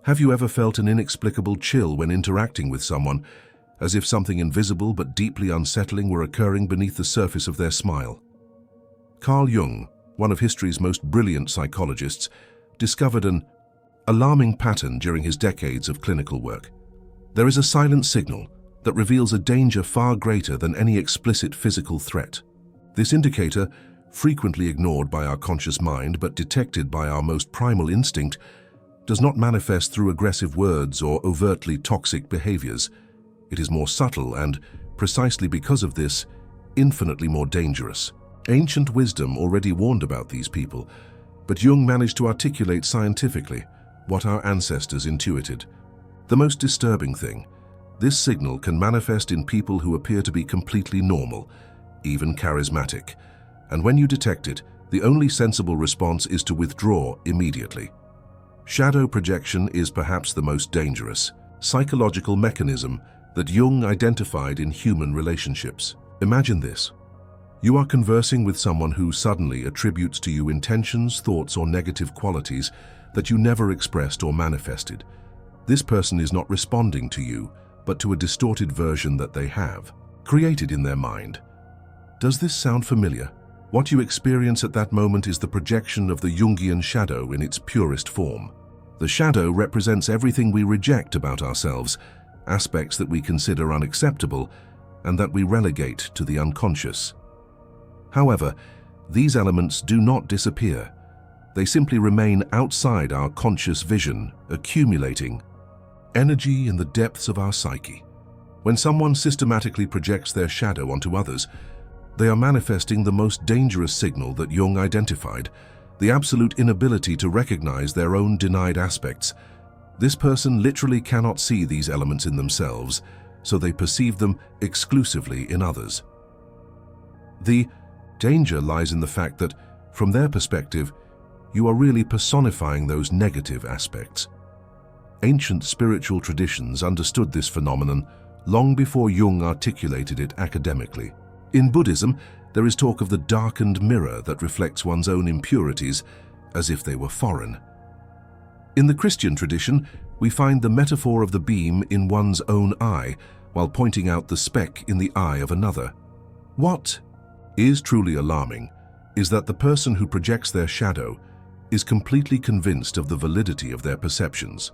Have you ever felt an inexplicable chill when interacting with someone, as if something invisible but deeply unsettling were occurring beneath the surface of their smile? Carl Jung, one of history's most brilliant psychologists, discovered an alarming pattern during his decades of clinical work. There is a silent signal that reveals a danger far greater than any explicit physical threat. This indicator, frequently ignored by our conscious mind but detected by our most primal instinct, does not manifest through aggressive words or overtly toxic behaviors. It is more subtle and, precisely because of this, infinitely more dangerous. Ancient wisdom already warned about these people, but Jung managed to articulate scientifically what our ancestors intuited. The most disturbing thing: this signal can manifest in people who appear to be completely normal, even charismatic. And when you detect it, the only sensible response is to withdraw immediately. Shadow projection is perhaps the most dangerous psychological mechanism that Jung identified in human relationships. Imagine this. You are conversing with someone who suddenly attributes to you intentions, thoughts, or negative qualities that you never expressed or manifested. This person is not responding to you, but to a distorted version that they have created in their mind. Does this sound familiar? What you experience at that moment is the projection of the Jungian shadow in its purest form. The shadow represents everything we reject about ourselves, aspects that we consider unacceptable, and that we relegate to the unconscious. However, these elements do not disappear. They simply remain outside our conscious vision, accumulating energy in the depths of our psyche. When someone systematically projects their shadow onto others, they are manifesting the most dangerous signal that Jung identified: the absolute inability to recognize their own denied aspects. This person literally cannot see these elements in themselves, so they perceive them exclusively in others. The danger lies in the fact that, from their perspective, you are really personifying those negative aspects. Ancient spiritual traditions understood this phenomenon long before Jung articulated it academically. In Buddhism, there is talk of the darkened mirror that reflects one's own impurities as if they were foreign. In the Christian tradition, we find the metaphor of the beam in one's own eye while pointing out the speck in the eye of another. What is truly alarming is that the person who projects their shadow is completely convinced of the validity of their perceptions.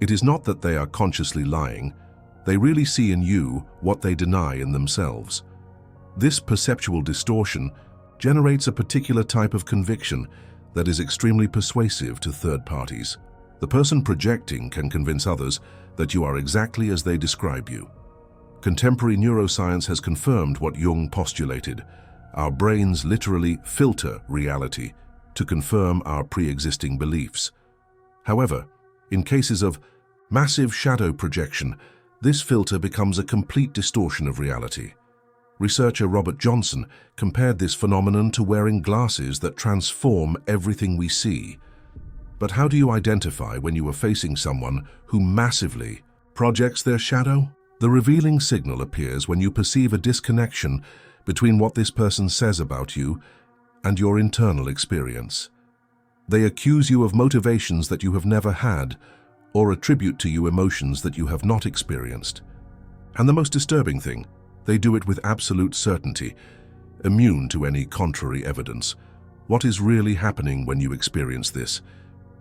It is not that they are consciously lying. They really see in you what they deny in themselves. This perceptual distortion generates a particular type of conviction that is extremely persuasive to third parties. The person projecting can convince others that you are exactly as they describe you. Contemporary neuroscience has confirmed what Jung postulated. Our brains literally filter reality to confirm our pre-existing beliefs. However, in cases of massive shadow projection, this filter becomes a complete distortion of reality. Researcher Robert Johnson compared this phenomenon to wearing glasses that transform everything we see. But how do you identify when you are facing someone who massively projects their shadow? The revealing signal appears when you perceive a disconnection between what this person says about you and your internal experience. They accuse you of motivations that you have never had, or attribute to you emotions that you have not experienced. And the most disturbing thing, they do it with absolute certainty, immune to any contrary evidence. What is really happening when you experience this?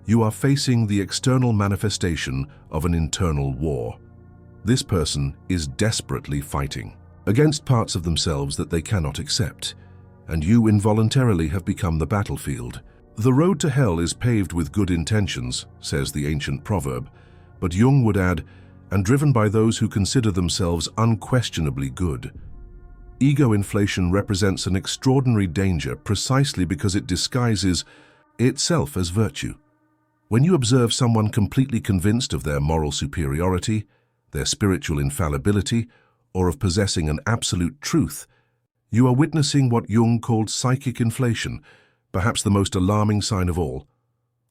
You are facing the external manifestation of an internal war. This person is desperately fighting against parts of themselves that they cannot accept, and you involuntarily have become the battlefield. The road to hell is paved with good intentions, says the ancient proverb, but Jung would add, and driven by those who consider themselves unquestionably good. Ego inflation represents an extraordinary danger precisely because it disguises itself as virtue. When you observe someone completely convinced of their moral superiority, their spiritual infallibility, or of possessing an absolute truth, you are witnessing what Jung called psychic inflation, perhaps the most alarming sign of all.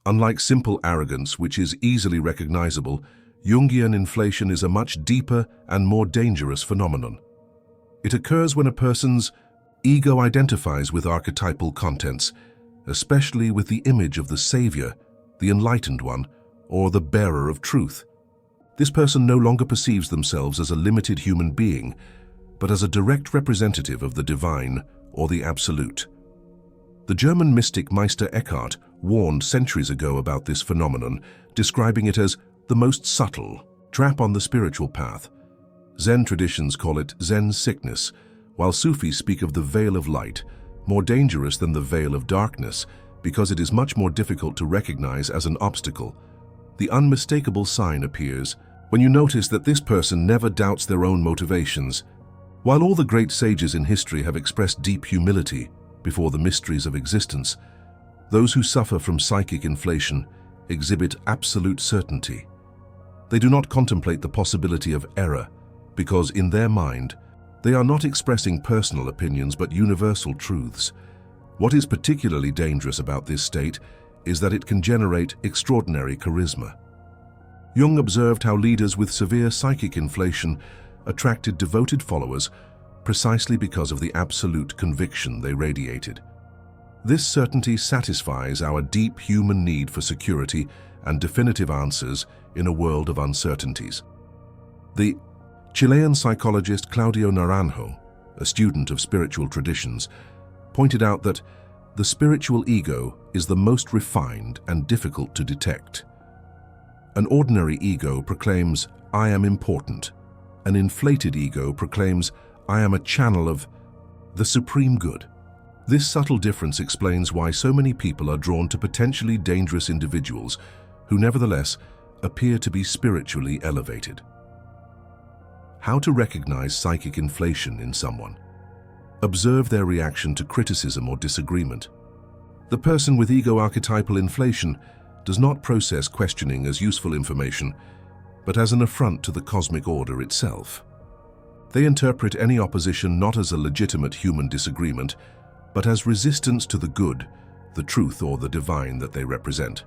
Unlike simple arrogance, which is easily recognizable, Jungian inflation is a much deeper and more dangerous phenomenon. It occurs when a person's ego identifies with archetypal contents, especially with the image of the savior, the enlightened one, or the bearer of truth. This person no longer perceives themselves as a limited human being, but as a direct representative of the divine or the absolute. The German mystic Meister Eckhart warned centuries ago about this phenomenon, describing it as the most subtle trap on the spiritual path. Zen traditions call it Zen sickness, while Sufis speak of the veil of light, more dangerous than the veil of darkness, because it is much more difficult to recognize as an obstacle. The unmistakable sign appears when you notice that this person never doubts their own motivations. While all the great sages in history have expressed deep humility before the mysteries of existence, those who suffer from psychic inflation exhibit absolute certainty. They do not contemplate the possibility of error, because in their mind, they are not expressing personal opinions but universal truths. What is particularly dangerous about this state is that it can generate extraordinary charisma. Jung observed how leaders with severe psychic inflation attracted devoted followers precisely because of the absolute conviction they radiated. This certainty satisfies our deep human need for security and definitive answers in a world of uncertainties. The Chilean psychologist Claudio Naranjo, a student of spiritual traditions, pointed out that the spiritual ego is the most refined and difficult to detect. An ordinary ego proclaims, "I am important." An inflated ego proclaims, "I am a channel of the supreme good." This subtle difference explains why so many people are drawn to potentially dangerous individuals who nevertheless appear to be spiritually elevated. How to recognize psychic inflation in someone? Observe their reaction to criticism or disagreement. The person with ego archetypal inflation does not process questioning as useful information, but as an affront to the cosmic order itself. They interpret any opposition not as a legitimate human disagreement, but as resistance to the good, the truth, or the divine that they represent.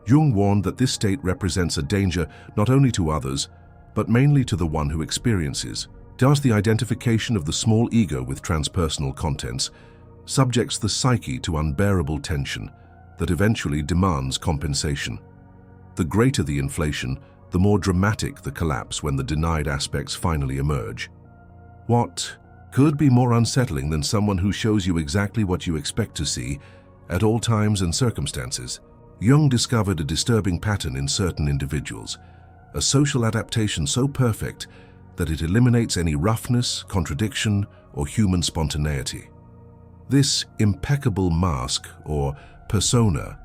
Jung warned that this state represents a danger not only to others, but mainly to the one who experiences. Thus, the identification of the small ego with transpersonal contents subjects the psyche to unbearable tension that eventually demands compensation. The greater the inflation, the more dramatic the collapse when the denied aspects finally emerge. What could be more unsettling than someone who shows you exactly what you expect to see at all times and circumstances? Jung discovered a disturbing pattern in certain individuals, a social adaptation so perfect that it eliminates any roughness, contradiction, or human spontaneity. This impeccable mask, or persona,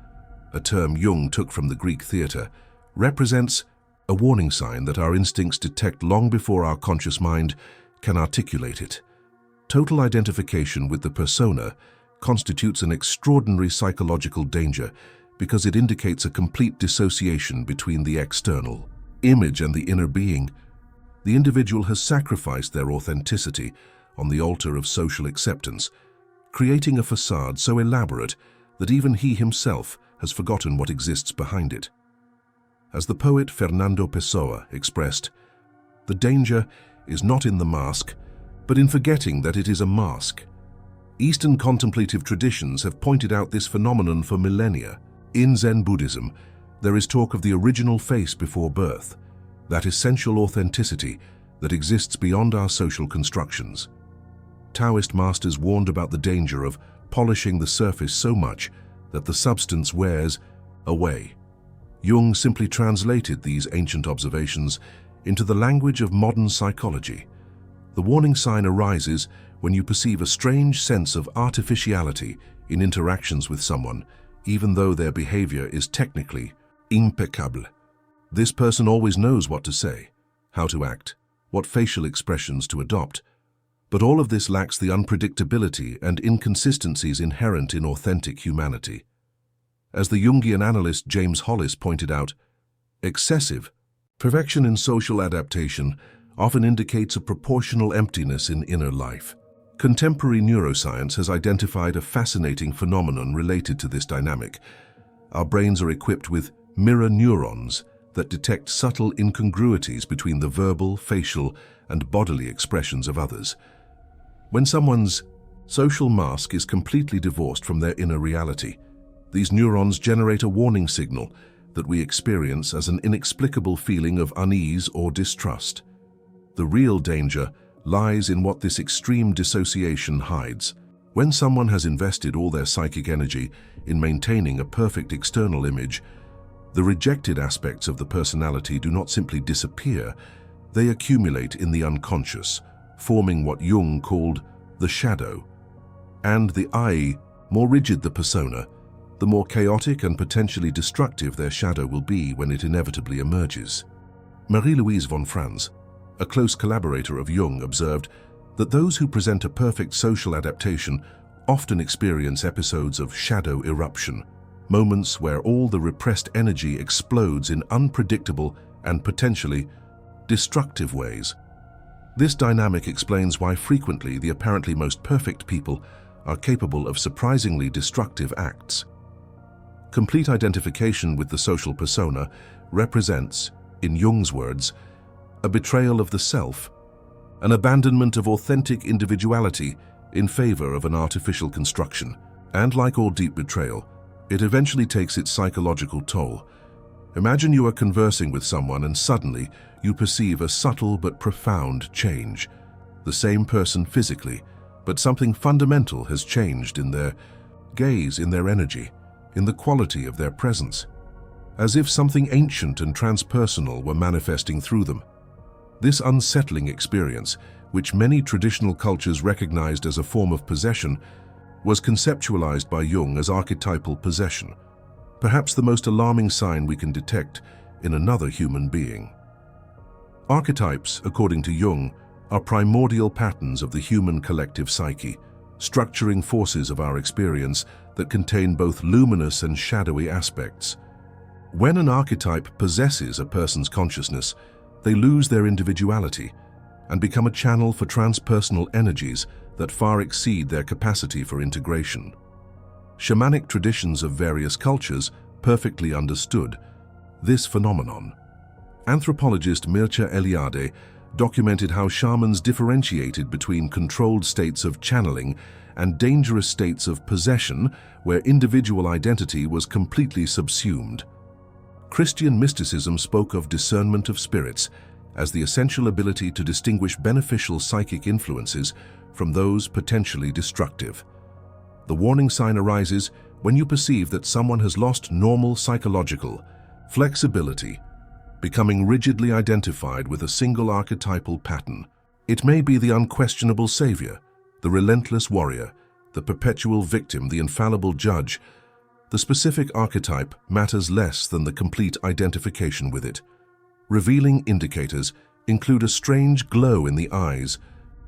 a term Jung took from the Greek theater, represents a warning sign that our instincts detect long before our conscious mind can articulate it. Total identification with the persona constitutes an extraordinary psychological danger because it indicates a complete dissociation between the external image and the inner being. The individual has sacrificed their authenticity on the altar of social acceptance, creating a facade so elaborate that even he himself has forgotten what exists behind it. As the poet Fernando Pessoa expressed, "The danger is not in the mask, but in forgetting that it is a mask." Eastern contemplative traditions have pointed out this phenomenon for millennia. In Zen Buddhism, there is talk of the original face before birth, that essential authenticity that exists beyond our social constructions. Taoist masters warned about the danger of polishing the surface so much that the substance wears away. Jung simply translated these ancient observations into the language of modern psychology. The warning sign arises when you perceive a strange sense of artificiality in interactions with someone, even though their behavior is technically impeccable. This person always knows what to say, how to act, what facial expressions to adopt, but all of this lacks the unpredictability and inconsistencies inherent in authentic humanity. As the Jungian analyst James Hollis pointed out, excessive perfection in social adaptation often indicates a proportional emptiness in inner life. Contemporary neuroscience has identified a fascinating phenomenon related to this dynamic. Our brains are equipped with mirror neurons that detect subtle incongruities between the verbal, facial, and bodily expressions of others. When someone's social mask is completely divorced from their inner reality, these neurons generate a warning signal that we experience as an inexplicable feeling of unease or distrust. The real danger lies in what this extreme dissociation hides. When someone has invested all their psychic energy in maintaining a perfect external image, the rejected aspects of the personality do not simply disappear, they accumulate in the unconscious, forming what Jung called the shadow. And the more rigid the persona, the more chaotic and potentially destructive their shadow will be when it inevitably emerges. Marie-Louise von Franz, a close collaborator of Jung, observed that those who present a perfect social adaptation often experience episodes of shadow eruption, moments where all the repressed energy explodes in unpredictable and potentially destructive ways. This dynamic explains why frequently the apparently most perfect people are capable of surprisingly destructive acts. Complete identification with the social persona represents, in Jung's words, a betrayal of the self, an abandonment of authentic individuality in favor of an artificial construction. And like all deep betrayal, it eventually takes its psychological toll. Imagine you are conversing with someone and suddenly you perceive a subtle but profound change. The same person physically, but something fundamental has changed in their gaze, in their energy, in the quality of their presence, as if something ancient and transpersonal were manifesting through them. This unsettling experience, which many traditional cultures recognized as a form of possession, was conceptualized by Jung as archetypal possession, perhaps the most alarming sign we can detect in another human being. Archetypes, according to Jung, are primordial patterns of the human collective psyche, structuring forces of our experience that contain both luminous and shadowy aspects. When an archetype possesses a person's consciousness, they lose their individuality and become a channel for transpersonal energies that far exceed their capacity for integration. Shamanic traditions of various cultures perfectly understood this phenomenon. Anthropologist Mircea Eliade documented how shamans differentiated between controlled states of channeling and dangerous states of possession where individual identity was completely subsumed. Christian mysticism spoke of discernment of spirits as the essential ability to distinguish beneficial psychic influences from those potentially destructive. The warning sign arises when you perceive that someone has lost normal psychological flexibility, becoming rigidly identified with a single archetypal pattern. It may be the unquestionable savior, the relentless warrior, the perpetual victim, the infallible judge. The specific archetype matters less than the complete identification with it. Revealing indicators include a strange glow in the eyes,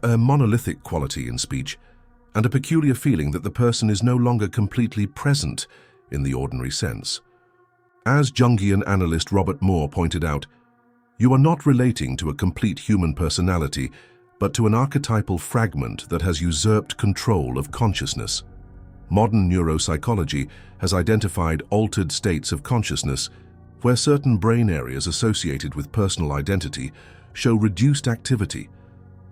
a monolithic quality in speech, and a peculiar feeling that the person is no longer completely present in the ordinary sense. As Jungian analyst Robert Moore pointed out, you are not relating to a complete human personality, but to an archetypal fragment that has usurped control of consciousness. Modern neuropsychology has identified altered states of consciousness where certain brain areas associated with personal identity show reduced activity,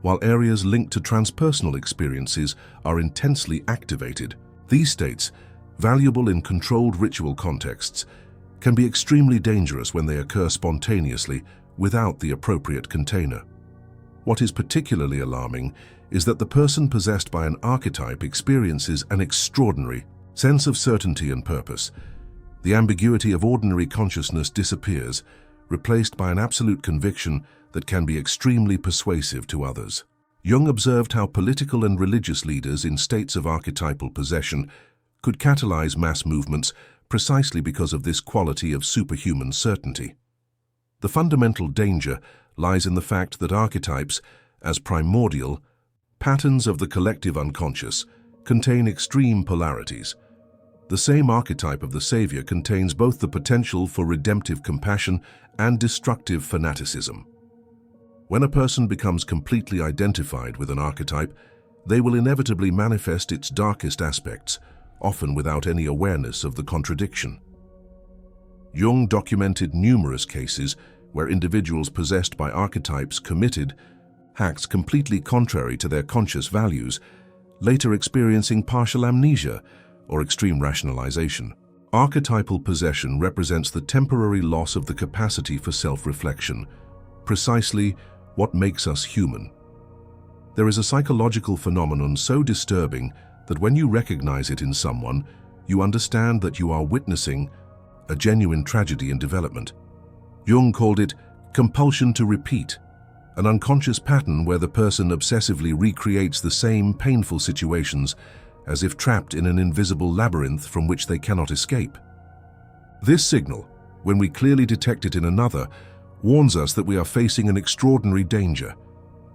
while areas linked to transpersonal experiences are intensely activated. These states, valuable in controlled ritual contexts, can be extremely dangerous when they occur spontaneously without the appropriate container. What is particularly alarming is that the person possessed by an archetype experiences an extraordinary sense of certainty and purpose. The ambiguity of ordinary consciousness disappears, replaced by an absolute conviction that can be extremely persuasive to others. Jung observed how political and religious leaders in states of archetypal possession could catalyze mass movements precisely because of this quality of superhuman certainty. The fundamental danger lies in the fact that archetypes, as primordial patterns of the collective unconscious, contain extreme polarities. The same archetype of the savior contains both the potential for redemptive compassion and destructive fanaticism. When a person becomes completely identified with an archetype, they will inevitably manifest its darkest aspects, often without any awareness of the contradiction. Jung documented numerous cases where individuals possessed by archetypes committed acts completely contrary to their conscious values, later experiencing partial amnesia or extreme rationalization. Archetypal possession represents the temporary loss of the capacity for self-reflection, precisely what makes us human. There is a psychological phenomenon so disturbing that when you recognize it in someone, you understand that you are witnessing a genuine tragedy in development. Jung called it compulsion to repeat, an unconscious pattern where the person obsessively recreates the same painful situations as if trapped in an invisible labyrinth from which they cannot escape. This signal, when we clearly detect it in another, warns us that we are facing an extraordinary danger,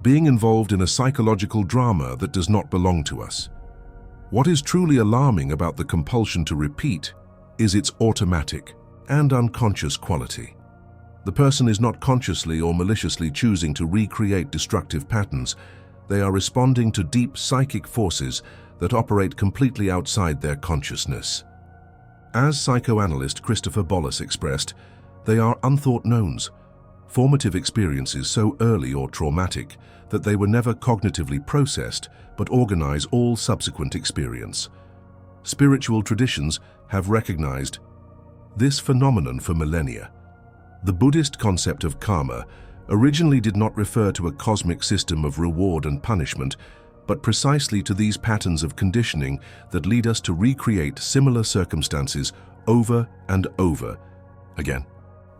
being involved in a psychological drama that does not belong to us. What is truly alarming about the compulsion to repeat is its automatic and unconscious quality. The person is not consciously or maliciously choosing to recreate destructive patterns. They are responding to deep psychic forces that operate completely outside their consciousness. As psychoanalyst Christopher Bollas expressed, they are unthought knowns, formative experiences so early or traumatic that they were never cognitively processed but organize all subsequent experience. Spiritual traditions have recognized this phenomenon for millennia. The Buddhist concept of karma originally did not refer to a cosmic system of reward and punishment, but precisely to these patterns of conditioning that lead us to recreate similar circumstances over and over again.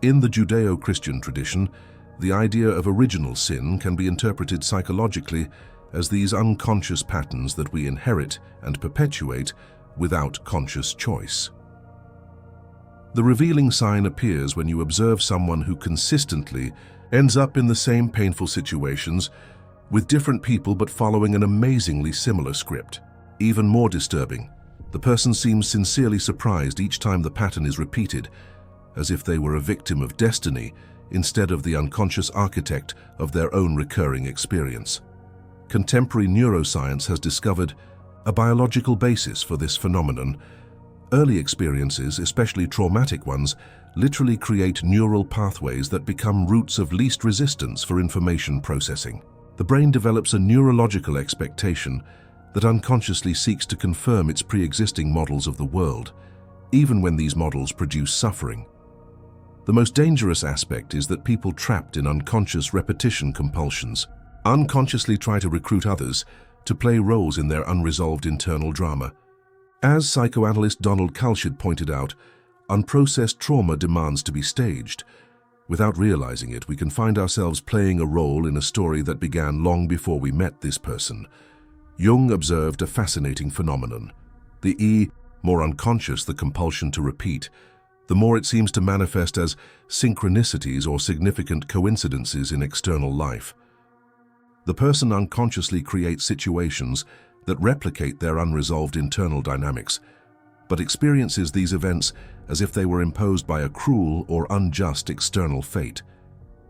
In the Judeo-Christian tradition, the idea of original sin can be interpreted psychologically as these unconscious patterns that we inherit and perpetuate without conscious choice. The revealing sign appears when you observe someone who consistently ends up in the same painful situations with different people but following an amazingly similar script. Even more disturbing, the person seems sincerely surprised each time the pattern is repeated, as if they were a victim of destiny instead of the unconscious architect of their own recurring experience. Contemporary neuroscience has discovered a biological basis for this phenomenon. Early experiences, especially traumatic ones, literally create neural pathways that become routes of least resistance for information processing. The brain develops a neurological expectation that unconsciously seeks to confirm its pre-existing models of the world, even when these models produce suffering. The most dangerous aspect is that people trapped in unconscious repetition compulsions unconsciously try to recruit others to play roles in their unresolved internal drama. As psychoanalyst Donald Kalsched pointed out, unprocessed trauma demands to be staged. Without realizing it, we can find ourselves playing a role in a story that began long before we met this person. Jung observed a fascinating phenomenon. The more unconscious the compulsion to repeat, the more it seems to manifest as synchronicities or significant coincidences in external life. The person unconsciously creates situations that replicate their unresolved internal dynamics, but experiences these events as if they were imposed by a cruel or unjust external fate.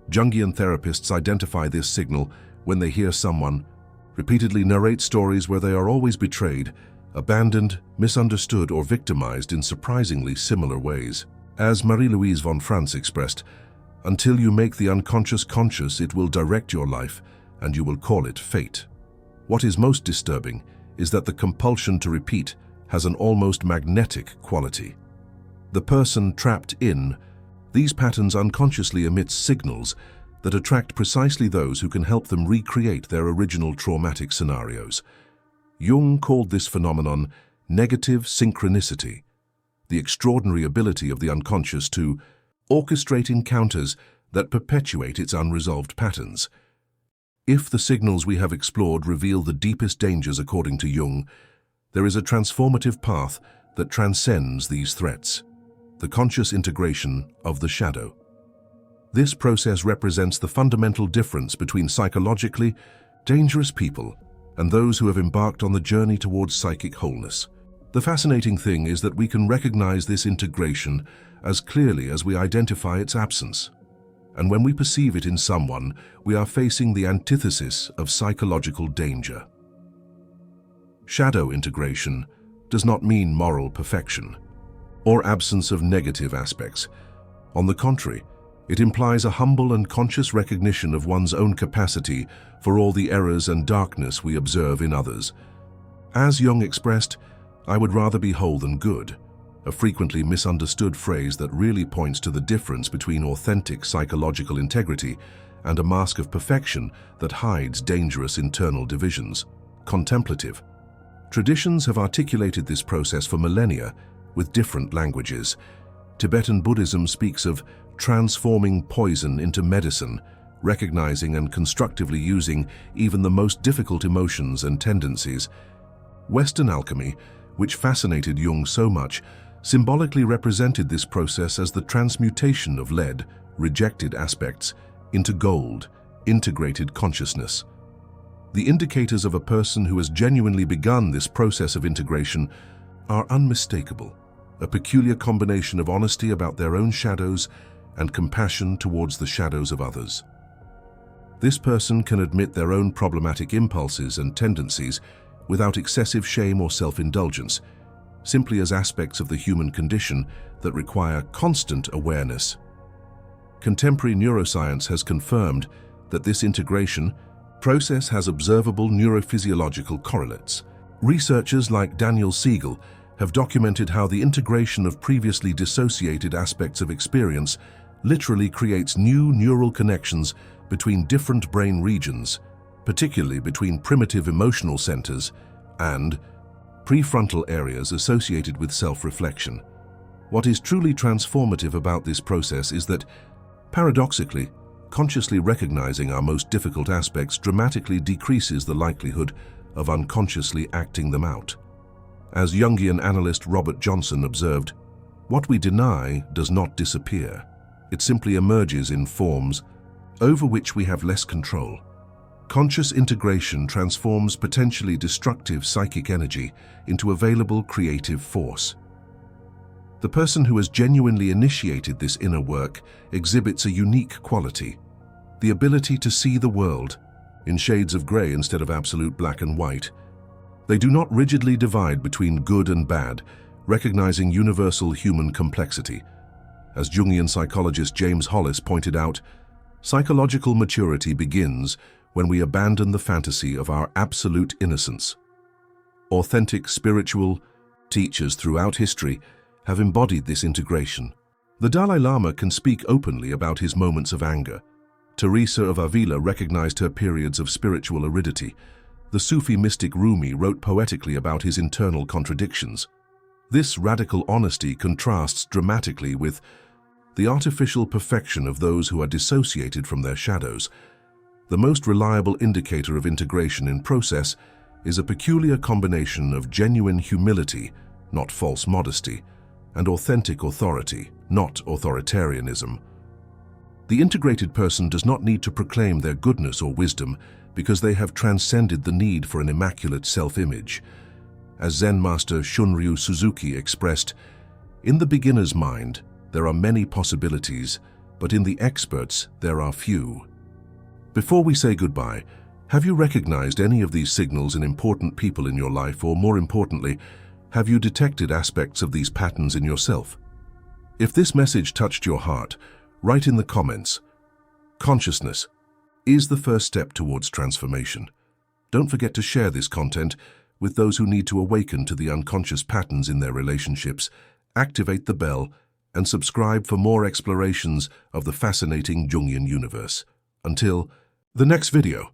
Jungian therapists identify this signal when they hear someone repeatedly narrate stories where they are always betrayed, abandoned, misunderstood, or victimized in surprisingly similar ways. As Marie-Louise von Franz expressed, "Until you make the unconscious conscious, it will direct your life, and you will call it fate." What is most disturbing is that the compulsion to repeat has an almost magnetic quality. The person trapped in these patterns unconsciously emits signals that attract precisely those who can help them recreate their original traumatic scenarios. Jung called this phenomenon negative synchronicity, the extraordinary ability of the unconscious to orchestrate encounters that perpetuate its unresolved patterns. If the signals we have explored reveal the deepest dangers according to Jung, there is a transformative path that transcends these threats: the conscious integration of the shadow. This process represents the fundamental difference between psychologically dangerous people and those who have embarked on the journey towards psychic wholeness. The fascinating thing is that we can recognize this integration as clearly as we identify its absence. And when we perceive it in someone, we are facing the antithesis of psychological danger. Shadow integration does not mean moral perfection or absence of negative aspects. On the contrary, it implies a humble and conscious recognition of one's own capacity for all the errors and darkness we observe in others. As Jung expressed, "I would rather be whole than good," a frequently misunderstood phrase that really points to the difference between authentic psychological integrity and a mask of perfection that hides dangerous internal divisions. Contemplative. Traditions have articulated this process for millennia with different languages. Tibetan Buddhism speaks of transforming poison into medicine, recognizing and constructively using even the most difficult emotions and tendencies. Western alchemy, which fascinated Jung so much, symbolically represented this process as the transmutation of lead, rejected aspects, into gold, integrated consciousness. The indicators of a person who has genuinely begun this process of integration are unmistakable, a peculiar combination of honesty about their own shadows and compassion towards the shadows of others. This person can admit their own problematic impulses and tendencies without excessive shame or self-indulgence, simply as aspects of the human condition that require constant awareness. Contemporary neuroscience has confirmed that this integration process has observable neurophysiological correlates. Researchers like Daniel Siegel have documented how the integration of previously dissociated aspects of experience literally creates new neural connections between different brain regions, particularly between primitive emotional centers and prefrontal areas associated with self-reflection. What is truly transformative about this process is that, paradoxically, consciously recognizing our most difficult aspects dramatically decreases the likelihood of unconsciously acting them out. As Jungian analyst Robert Johnson observed, what we deny does not disappear. It simply emerges in forms over which we have less control. Conscious integration transforms potentially destructive psychic energy into available creative force. The person who has genuinely initiated this inner work exhibits a unique quality, the ability to see the world in shades of gray instead of absolute black and white. They do not rigidly divide between good and bad, recognizing universal human complexity. As Jungian psychologist James Hollis pointed out, psychological maturity begins when we abandon the fantasy of our absolute innocence. Authentic spiritual teachers throughout history have embodied this integration. The Dalai Lama can speak openly about his moments of anger. Teresa of Avila recognized her periods of spiritual aridity. The Sufi mystic Rumi wrote poetically about his internal contradictions. This radical honesty contrasts dramatically with the artificial perfection of those who are dissociated from their shadows. The most reliable indicator of integration in process is a peculiar combination of genuine humility, not false modesty, and authentic authority, not authoritarianism. The integrated person does not need to proclaim their goodness or wisdom because they have transcended the need for an immaculate self-image. As Zen master Shunryu Suzuki expressed, "In the beginner's mind, there are many possibilities, but in the expert's, there are few." Before we say goodbye, have you recognized any of these signals in important people in your life, or more importantly, have you detected aspects of these patterns in yourself? If this message touched your heart, write in the comments, "Consciousness is the first step towards transformation." Don't forget to share this content with those who need to awaken to the unconscious patterns in their relationships, activate the bell, and subscribe for more explorations of the fascinating Jungian universe. Until the next video.